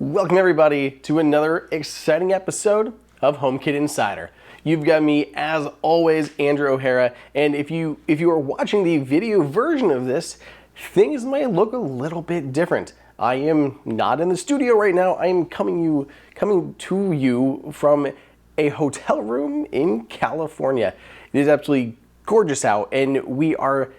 Welcome everybody to another exciting episode of HomeKit Insider. You've got me, as always, Andrew O'Hara, and if you are watching the video version of this, things might look a little bit different. I am not in the studio right now. I am coming to you from a hotel room in California. It is absolutely gorgeous out, and we are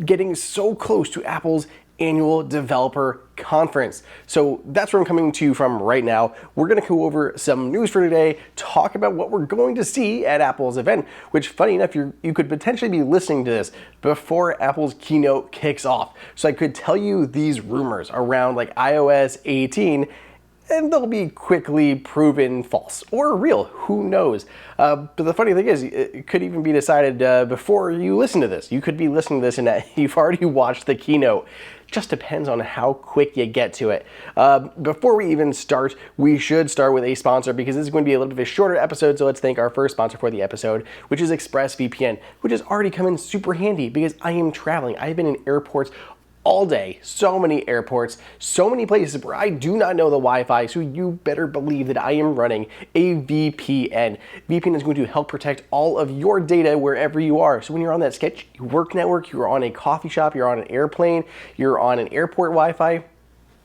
getting so close to Apple's annual developer conference. So that's where I'm coming to you from right now. We're gonna go over some news for today, talk about what we're going to see at Apple's event, which funny enough, you could potentially be listening to this before Apple's keynote kicks off. So I could tell you these rumors around like iOS 18, and they'll be quickly proven false or real, who knows. But the funny thing is, it could even be decided before you listen to this. You could be listening to this and you've already watched the keynote. Just depends on how quick you get to it. Before we even start, we should start with a sponsor because this is going to be a little bit of a shorter episode, so let's thank our first sponsor for the episode, which is ExpressVPN, which has already come in super handy because I am traveling. I've been in airports all day, so many airports, so many places where I do not know the Wi-Fi, so you better believe that I am running a VPN. VPN is going to help protect all of your data wherever you are. So when you're on that sketchy work network, you're on a coffee shop, you're on an airplane, you're on an airport Wi-Fi,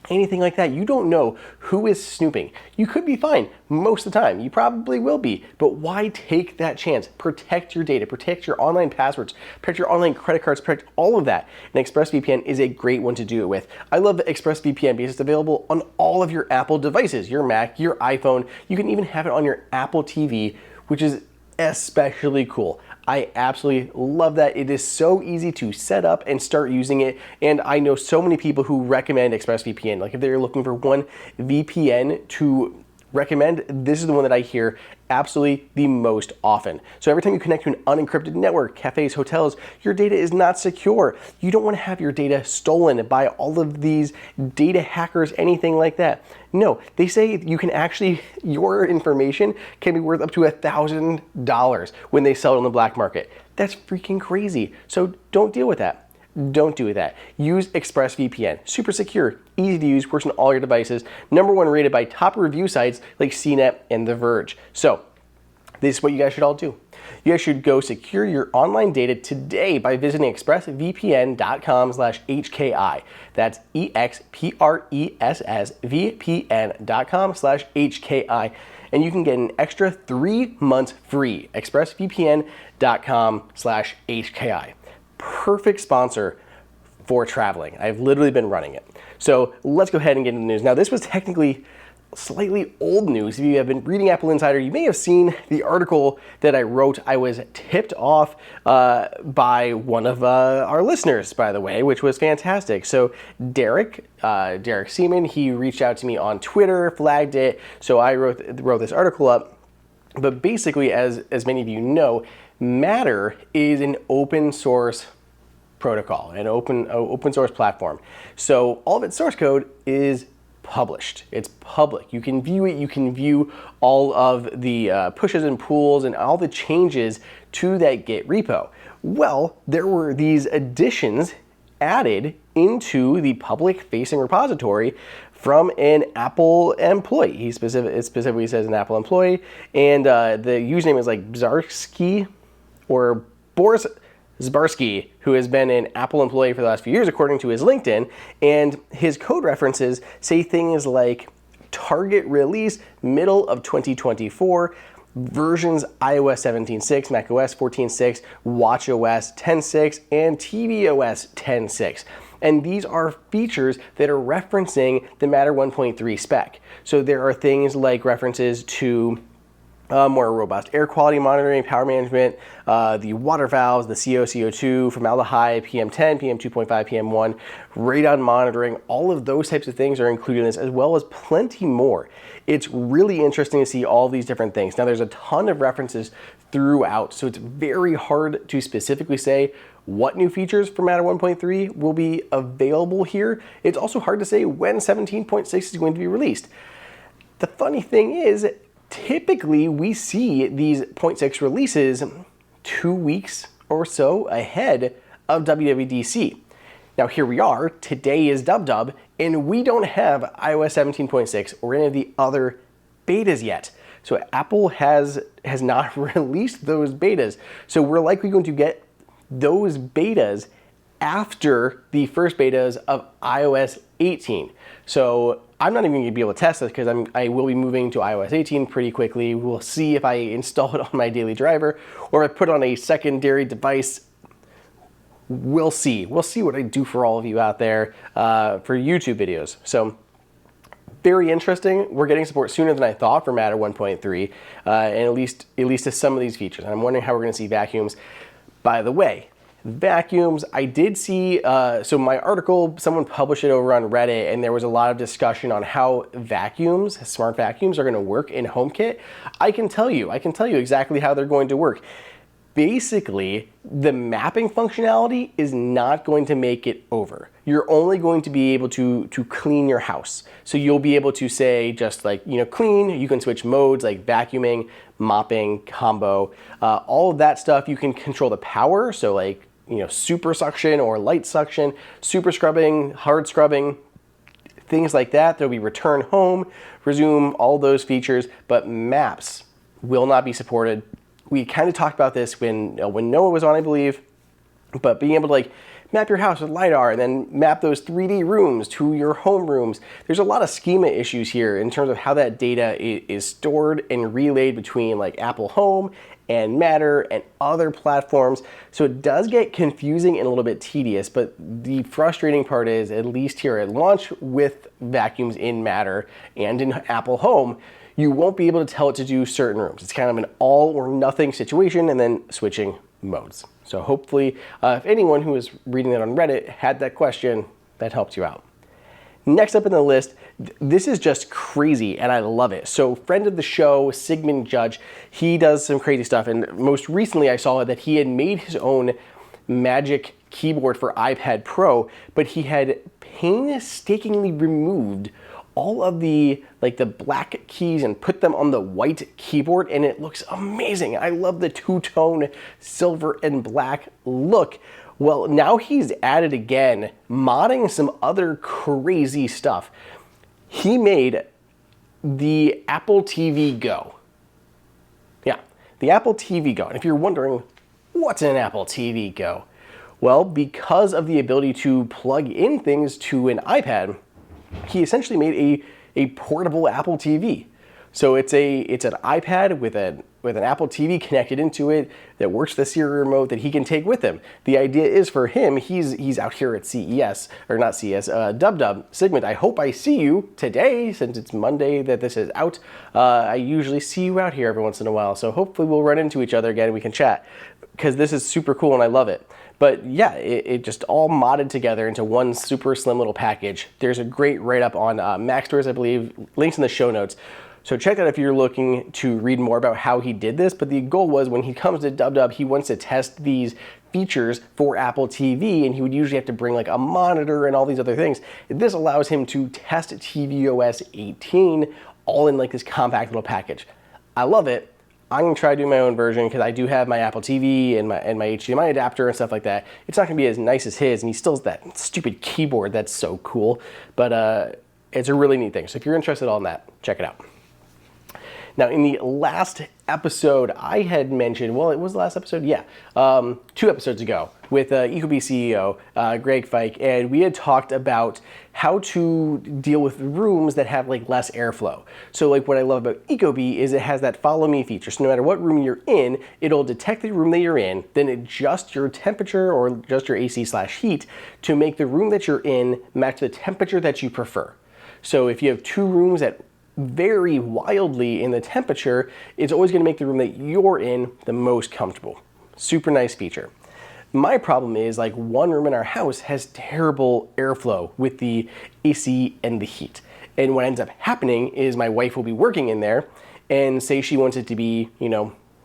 anything like that, you don't know who is snooping. You could be fine most of the time. You probably will be, but why take that chance? Protect your data, protect your online passwords, protect your online credit cards, protect all of that. And ExpressVPN is a great one to do it with. I love ExpressVPN because it's available on all of your Apple devices, your Mac, your iPhone. You can even have it on your Apple TV, which is especially cool. I absolutely love that. It is so easy to set up and start using it. And I know so many people who recommend ExpressVPN. Like if they're looking for one VPN to recommend, this is the one that I hear absolutely the most often. So every time you connect to an unencrypted network, cafes, hotels, your data is not secure. You don't want to have your data stolen by all of these data hackers, anything like that. No, they say you can actually, your information can be worth up to $1,000 when they sell it on the black market. That's freaking crazy. So don't deal with that. Don't do that. Use ExpressVPN. Super secure, easy to use, works on all your devices. #1 rated by top review sites like CNET and The Verge. So this is what you guys should all do. You guys should go secure your online data today by visiting expressvpn.com/HKI. That's expressvpn.com/HKI. And you can get an extra 3 months free. expressvpn.com/HKI. Perfect sponsor for traveling. I've literally been running it. So let's go ahead and get into the news. Now, this was technically slightly old news. If you have been reading Apple Insider, you may have seen the article that I wrote. I was tipped off by one of our listeners, by the way, which was fantastic. So Derek Seaman, he reached out to me on Twitter, flagged it. So I wrote this article up. But basically, as many of you know, Matter is an open source protocol, an open source platform. So all of its source code is published. It's public. You can view it. You can view all of the pushes and pulls and all the changes to that Git repo. Well, there were these additions added into the public-facing repository from an Apple employee. It specifically says an Apple employee, and the username is like Bzarsky or Boris Zbarsky, who has been an Apple employee for the last few years, according to his LinkedIn, and his code references say things like target release middle of 2024, versions iOS 17.6, macOS 14.6, watchOS 10.6, and tvOS 10.6. And these are features that are referencing the Matter 1.3 spec. So there are things like references to more robust air quality monitoring, power management, the water valves, the CO, CO2, formaldehyde, PM10, PM2.5, PM1, radon monitoring, all of those types of things are included in this, as well as plenty more. It's really interesting to see all these different things. Now, there's a ton of references throughout, so it's very hard to specifically say what new features for Matter 1.3 will be available here. It's also hard to say when 17.6 is going to be released. The funny thing is, typically we see these 0.6 releases 2 weeks or so ahead of WWDC. Now here we are, today is WWDC, and we don't have iOS 17.6 or any of the other betas yet. So Apple has not released those betas. So we're likely going to get those betas after the first betas of iOS 18. So I'm not even going to be able to test this because I will be moving to iOS 18 pretty quickly. We'll see if I install it on my daily driver or if I put it on a secondary device. We'll see. We'll see what I do for all of you out there for YouTube videos. So very interesting. We're getting support sooner than I thought for Matter 1.3, and at least to some of these features. And I'm wondering how we're going to see vacuums. By the way, vacuums, I did see, so my article, someone published it over on Reddit, and there was a lot of discussion on how vacuums, smart vacuums, are going to work in HomeKit. I can tell you exactly how they're going to work. Basically, the mapping functionality is not going to make it over. You're only going to be able to clean your house. So you'll be able to say just like, clean, you can switch modes like vacuuming, mopping, combo, all of that stuff. You can control the power. So like, super suction or light suction, super scrubbing, hard scrubbing, things like that. There'll be return home, resume, all those features, but maps will not be supported. We kind of talked about this when Noah was on, I believe, but being able to map your house with LiDAR and then map those 3D rooms to your home rooms. There's a lot of schema issues here in terms of how that data is stored and relayed between Apple Home and Matter and other platforms. So it does get confusing and a little bit tedious, but the frustrating part is, at least here at launch with vacuums in Matter and in Apple Home, you won't be able to tell it to do certain rooms. It's kind of an all or nothing situation and then switching modes. So hopefully, if anyone who was reading that on Reddit had that question, that helped you out. Next up in the list, this is just crazy and I love it. So friend of the show, Sigmund Judge, he does some crazy stuff. And most recently I saw that he had made his own Magic keyboard for iPad Pro, but he had painstakingly removed all of the black keys and put them on the white keyboard, and it looks amazing. I love the two-tone silver and black look. Well, now he's added again, modding some other crazy stuff. He made the Apple TV Go. Yeah, the Apple TV Go. And if you're wondering, what's an Apple TV Go? Well, because of the ability to plug in things to an iPad, he essentially made a portable Apple TV. So it's an iPad with an Apple TV connected into it that works the Siri remote that he can take with him. The idea is for him, he's out here at CES, or not CES, WWDC. Sigmund, I hope I see you today, since it's Monday that this is out. I usually see you out here every once in a while, so hopefully we'll run into each other again and we can chat, because this is super cool and I love it. But yeah, it just all modded together into one super slim little package. There's a great write-up on Mac Stores, I believe, links in the show notes. So check that out if you're looking to read more about how he did this. But the goal was, when he comes to WWDC, he wants to test these features for Apple TV, and he would usually have to bring a monitor and all these other things. This allows him to test tvOS 18 all in this compact little package. I love it. I'm gonna try to do my own version because I do have my Apple TV and my HDMI adapter and stuff like that. It's not gonna be as nice as his, and he still has that stupid keyboard that's so cool, but it's a really neat thing. So if you're interested in that, check it out. Now, in the last episode, I had mentioned, well, it was the last episode? Yeah, 2 episodes ago with Ecobee CEO, Greg Fike, and we had talked about how to deal with rooms that have less airflow. So what I love about Ecobee is it has that follow me feature. So no matter what room you're in, it'll detect the room that you're in, then adjust your temperature or adjust your AC/heat to make the room that you're in match the temperature that you prefer. So if you have 2 rooms that vary wildly in the temperature, it's always going to make the room that you're in the most comfortable. Super nice feature. My problem is one room in our house has terrible airflow with the AC and the heat. And what ends up happening is my wife will be working in there, and say she wants it to be,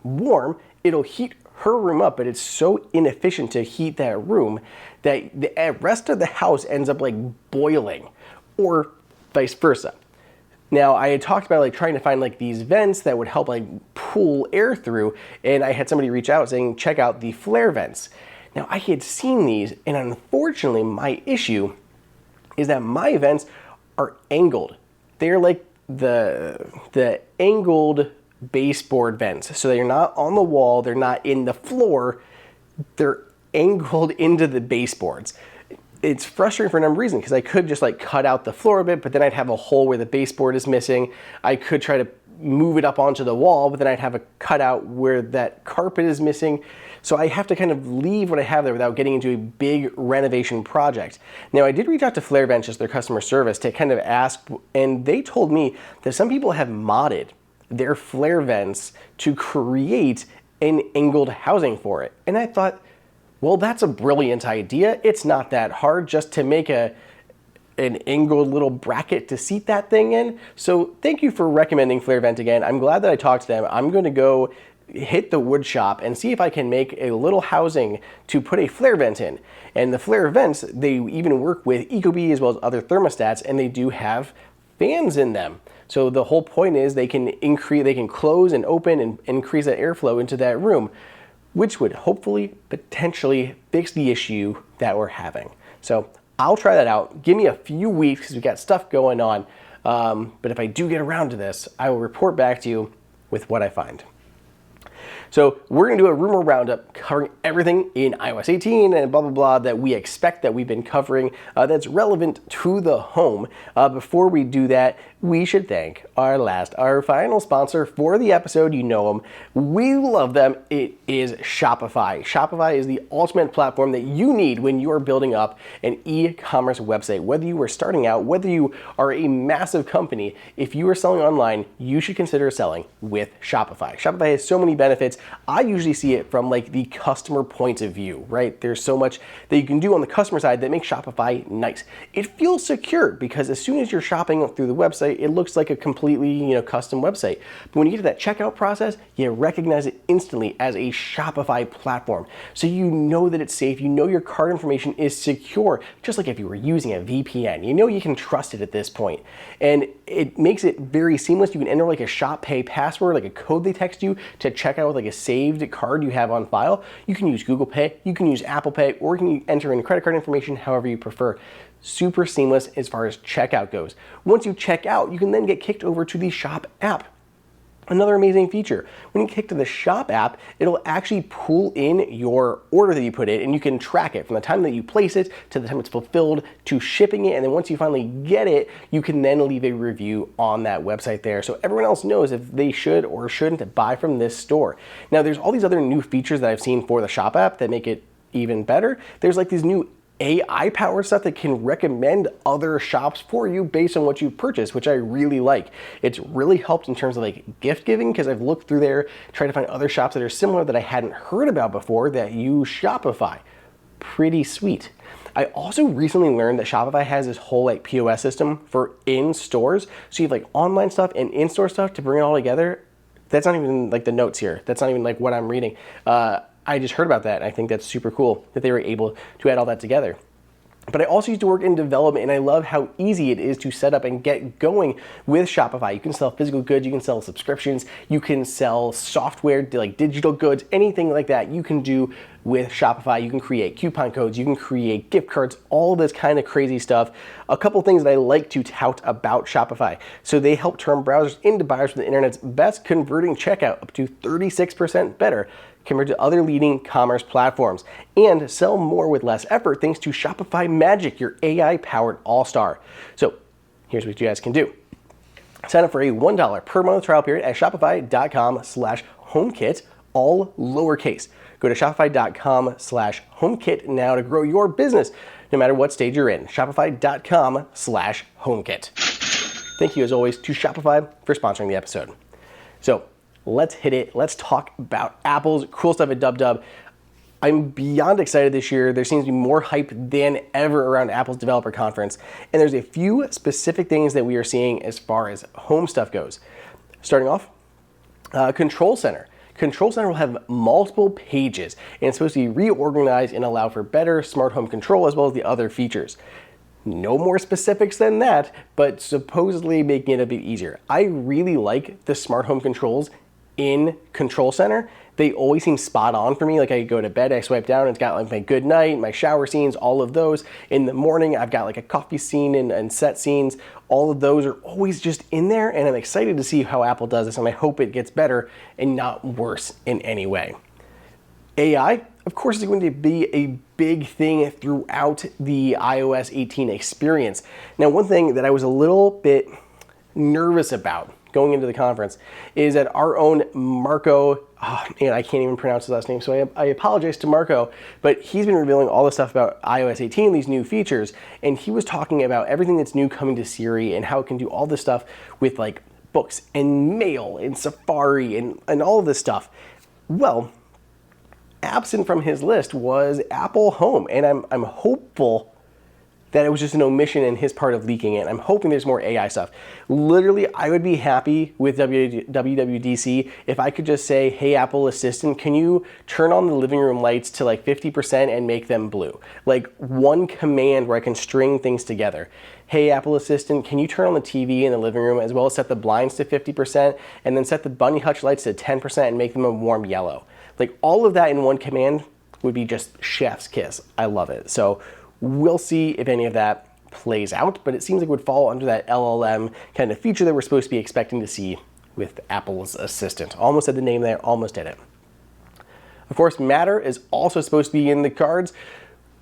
warm, it'll heat her room up, but it's so inefficient to heat that room that the rest of the house ends up boiling, or vice versa. Now, I had talked about trying to find these vents that would help pull air through, and I had somebody reach out saying, check out the Flair Vents. Now, I had seen these, and unfortunately, my issue is that my vents are angled. They're like the angled baseboard vents. So they're not on the wall, they're not in the floor, they're angled into the baseboards. It's frustrating for a number of reasons because I could just like cut out the floor a bit, but then I'd have a hole where the baseboard is missing. I could try to move it up onto the wall, but then I'd have a cutout where that carpet is missing. So I have to kind of leave what I have there without getting into a big renovation project. Now, I did reach out to Flair Vents, just their customer service, to kind of ask, and they told me that some people have modded their Flair Vents to create an angled housing for it. And I thought, well, that's a brilliant idea. It's not that hard just to make an angled little bracket to seat that thing in. So thank you for recommending Flair Vent again. I'm glad that I talked to them. I'm going to go hit the wood shop and see if I can make a little housing to put a Flair Vent in. And the Flair Vents, they even work with Ecobee as well as other thermostats, and they do have fans in them. So the whole point is they can close and open and increase that airflow into that room, which would hopefully potentially fix the issue that we're having. So I'll try that out. Give me a few weeks because we've got stuff going on. But if I do get around to this, I will report back to you with what I find. So we're going to do a rumor roundup covering everything in iOS 18 and blah, blah, blah that we expect that we've been covering that's relevant to the home. Before we do that, we should thank our final sponsor for the episode. You know them. We love them. It is Shopify. Shopify is the ultimate platform that you need when you are building up an e-commerce website. Whether you are starting out, whether you are a massive company, if you are selling online, you should consider selling with Shopify. Shopify has so many benefits. I usually see it from like the customer point of view, right? There's so much that you can do on the customer side that makes Shopify nice. It feels secure because as soon as you're shopping through the website, it looks like a completely, custom website. But when you get to that checkout process, you recognize it instantly as a Shopify platform. So you know that it's safe, you know your card information is secure, just like if you were using a VPN. You know you can trust it at this point. And it makes it very seamless. You can enter like a Shop Pay password, like a code they text you to check out with like a saved card you have on file. You can use Google Pay, you can use Apple Pay, or you can enter in credit card information however you prefer. Super seamless as far as checkout goes. Once you check out, you can then get kicked over to the Shop app. Another amazing feature, when you kick to the Shop app, it'll actually pull in your order that you put in and you can track it from the time that you place it to the time it's fulfilled to shipping it. And then once you finally get it, you can then leave a review on that website there. So everyone else knows if they should or shouldn't buy from this store. Now there's all these other new features that I've seen for the Shop app that make it even better. There's like these new AI-powered stuff that can recommend other shops for you based on what you purchased, which I really like. It's really helped in terms of like gift giving because I've looked through there, tried to find other shops that are similar that I hadn't heard about before that use Shopify. Pretty sweet. I also recently learned that Shopify has this whole like POS system for in stores. So you have like online stuff and in-store stuff to bring it all together. That's not even like the notes here. That's not even like what I'm reading. I just heard about that, and I think that's super cool that they were able to add all that together. But I also used to work in development, and I love how easy it is to set up and get going with Shopify. You can sell physical goods, you can sell subscriptions, you can sell software, like digital goods, anything like that you can do with Shopify. You can create coupon codes, you can create gift cards, all of this kind of crazy stuff. A couple things that I like to tout about Shopify. So they help turn browsers into buyers with the internet's best converting checkout, up to 36% better compared to other leading commerce platforms, and sell more with less effort thanks to Shopify Magic, your AI-powered all-star. So here's what you guys can do. Sign up for a $1 per month trial period at shopify.com/HomeKit, all lowercase. Go to shopify.com/HomeKit now to grow your business, no matter what stage you're in. Shopify.com/HomeKit. Thank you as always to Shopify for sponsoring the episode. So let's hit it. Let's talk about Apple's cool stuff at DubDub. I'm beyond excited this year. There seems to be more hype than ever around Apple's developer conference. And there's a few specific things that we are seeing as far as home stuff goes. Starting off, Control Center. Control Center will have multiple pages and it's supposed to be reorganized and allow for better smart home control as well as the other features. No more specifics than that, but supposedly making it a bit easier. I really like the smart home controls in Control Center, they always seem spot on for me. Like I go to bed, I swipe down, it's got like my good night, my shower scenes, all of those. In the morning, I've got like a coffee scene and set scenes. All of those are always just in there, and I'm excited to see how Apple does this, and I hope it gets better and not worse in any way. AI, of course, is going to be a big thing throughout the iOS 18 experience. Now, one thing that I was a little bit nervous about going into the conference is that our own Marco, and I can't even pronounce his last name, so I apologize to Marco, but he's been revealing all this stuff about iOS 18, these new features, and he was talking about everything that's new coming to Siri and how it can do all this stuff with like books and mail and Safari and all of this stuff. Well, absent from his list was Apple Home, and I'm hopeful that it was just an omission in his part of leaking it. I'm hoping there's more AI stuff. Literally, I would be happy with WWDC if I could just say, hey, Apple Assistant, can you turn on the living room lights to like 50% and make them blue? Like one command where I can string things together. Hey, Apple Assistant, can you turn on the TV in the living room as well as set the blinds to 50% and then set the bunny hutch lights to 10% and make them a warm yellow? Like all of that in one command would be just chef's kiss. I love it. So we'll see if any of that plays out, but it seems like it would fall under that LLM kind of feature that we're supposed to be expecting to see with Apple's Assistant. Almost said the name there, almost did it. Of course, Matter is also supposed to be in the cards.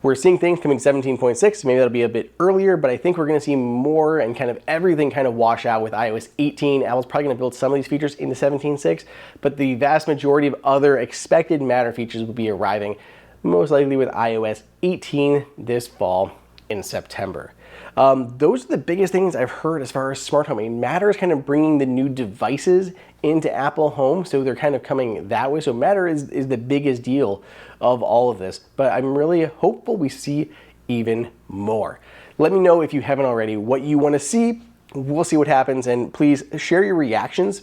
We're seeing things coming 17.6, maybe that'll be a bit earlier, but I think we're gonna see more and kind of everything kind of wash out with iOS 18. Apple's probably gonna build some of these features into 17.6, but the vast majority of other expected Matter features will be arriving most likely with iOS 18 this fall in September. Those are the biggest things I've heard as far as smart home. I mean, Matter is kind of bringing the new devices into Apple Home, so they're kind of coming that way. So Matter is the biggest deal of all of this, but I'm really hopeful we see even more. Let me know if you haven't already what you want to see. We'll see what happens, and please share your reactions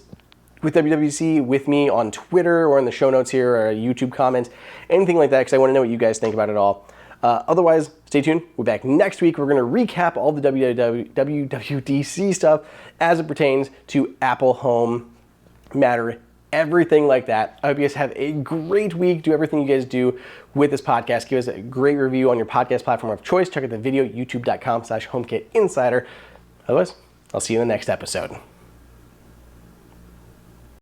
with WWDC with me on Twitter or in the show notes here or a YouTube comment, anything like that, because I want to know what you guys think about it all. Otherwise, stay tuned. We're back next week. We're going to recap all the WWDC stuff as it pertains to Apple Home, Matter, everything like that. I hope you guys have a great week. Do everything you guys do with this podcast. Give us a great review on your podcast platform of choice. Check out the video, youtube.com/HomeKit Insider. Otherwise, I'll see you in the next episode.